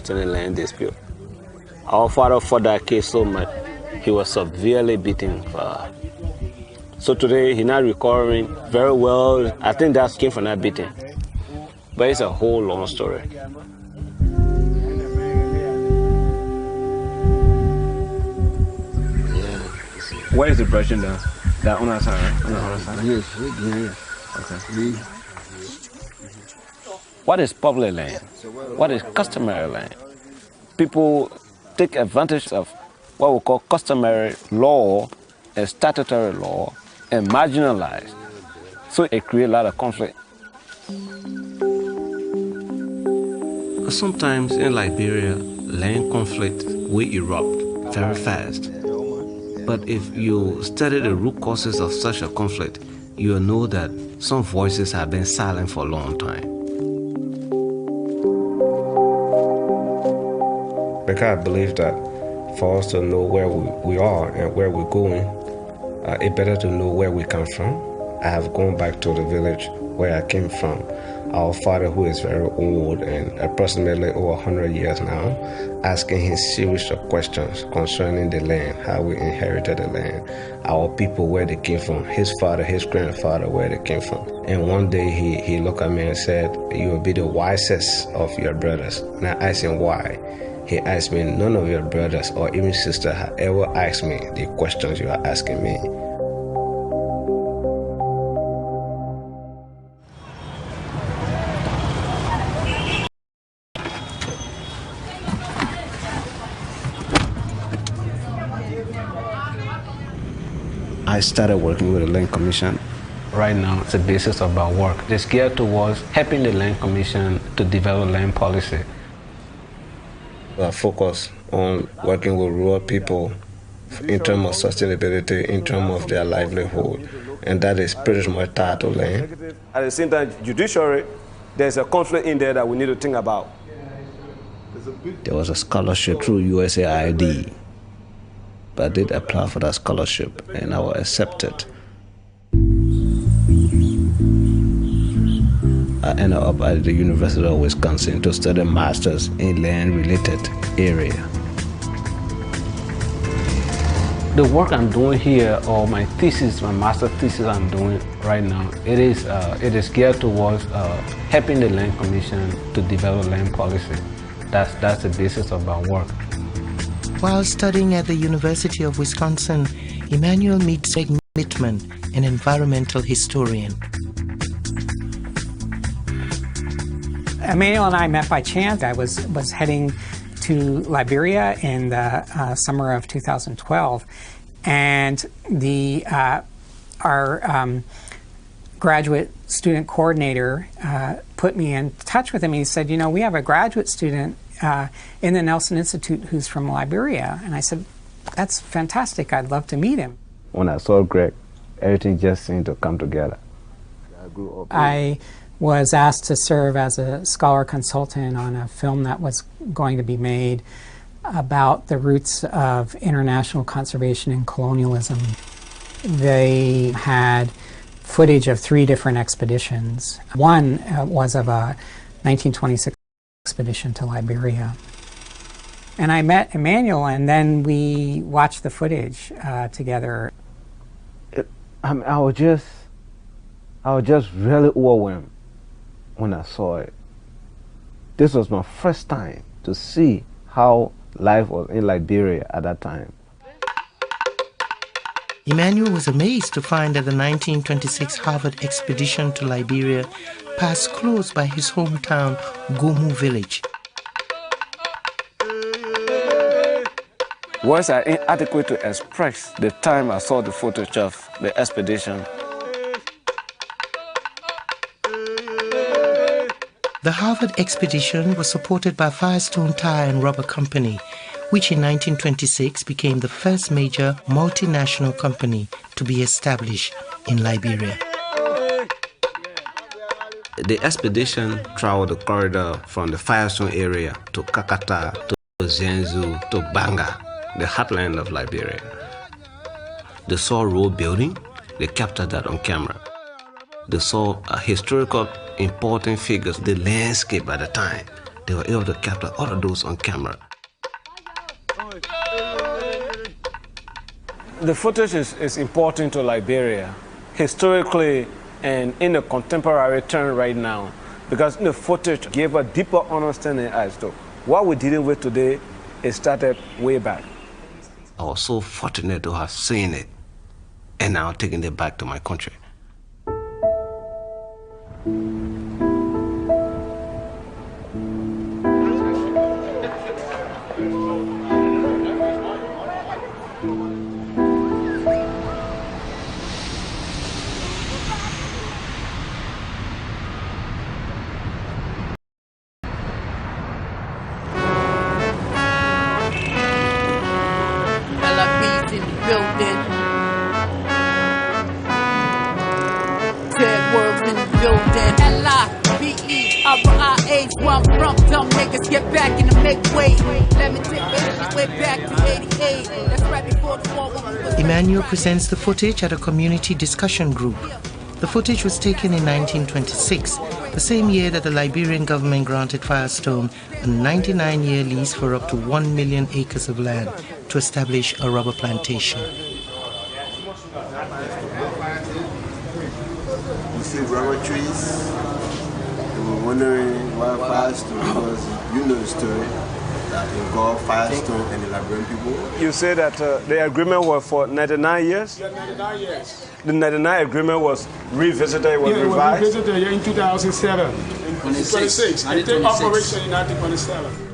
concerning land dispute. Our father fought that case so much, he was severely beaten. So today, he's not recovering very well. I think that came from that beating. But it's a whole long story. Where is the brushing down? That on that side, right? On the other side? Yes. Okay. What is public land? What is customary land? People take advantage of what we call customary law and statutory law and marginalize. So it creates a lot of conflict. Sometimes in Liberia, land conflict will erupt very fast. But if you study the root causes of such a conflict, you will know that some voices have been silent for a long time. Because I believe that for us to know where we are and where we're going, it's better to know where we come from. I have gone back to the village where I came from. Our father, who is very old and approximately over 100 years now, asking him series of questions concerning the land, how we inherited the land, our people, where they came from, his father, his grandfather, where they came from. And one day he looked at me and said, "You will be the wisest of your brothers." And I asked him why. He asked me, "None of your brothers or even sister have ever asked me the questions you are asking me." I started working with the Land Commission. Right now, it's the basis of our work. It's geared towards helping the Land Commission to develop land policy. I focus on working with rural people in terms of sustainability, in terms of their livelihood, and that is pretty much tied to land. At the same time, judiciary, there's a conflict in there that we need to think about. There was a scholarship through USAID, but I did apply for that scholarship and I was accepted. I ended up at the University of Wisconsin to study masters in land-related area. The work I'm doing here, or my thesis, my master thesis I'm doing right now, it is geared towards helping the Land Commission to develop land policy. That's the basis of our work. While studying at the University of Wisconsin, Emmanuel meets Greg Mittman, an environmental historian. Emmanuel and I met by chance. I was heading to Liberia in the summer of 2012, and our graduate student coordinator put me in touch with him. He said, "You know, we have a graduate student in the Nelson Institute who's from Liberia." And I said, "That's fantastic. I'd love to meet him." When I saw Greg, everything just seemed to come together. I was asked to serve as a scholar consultant on a film that was going to be made about the roots of international conservation and colonialism. They had footage of 3 different expeditions. One was of a 1926 expedition to Liberia. And I met Emmanuel, and then we watched the footage together. I was just really overwhelmed when I saw it. This was my first time to see how life was in Liberia at that time. Emmanuel was amazed to find that the 1926 Harvard expedition to Liberia passed close by his hometown, Gomu village. Words are inadequate to express the time I saw the footage of the expedition. The Harvard expedition was supported by Firestone Tire and Rubber Company, which in 1926 became the first major multinational company to be established in Liberia. The expedition traveled the corridor from the Firestone area to Kakata, to Zenzu, to Banga, the heartland of Liberia. They saw road building, they captured that on camera. They saw historical important figures, the landscape at the time. they were able to capture all of those on camera. The footage is important to Liberia, historically and in a contemporary term right now, because the footage gave a deeper understanding as to what we're dealing with today. It started way back. I was so fortunate to have seen it and now taking it back to my country. Emmanuel presents the footage at a community discussion group. The footage was taken in 1926, the same year that the Liberian government granted Firestone a 99-year lease for up to 1 million acres of land to establish a rubber plantation. You see rubber trees, they were wondering why Firestone, because you know the story that engulfed Firestone and the Liberian people. You say that the agreement was for 99 years? Yeah, 99 years. The 99 agreement was revisited, was revised? It was revisited in 2007. In 26. It took operation in 1927.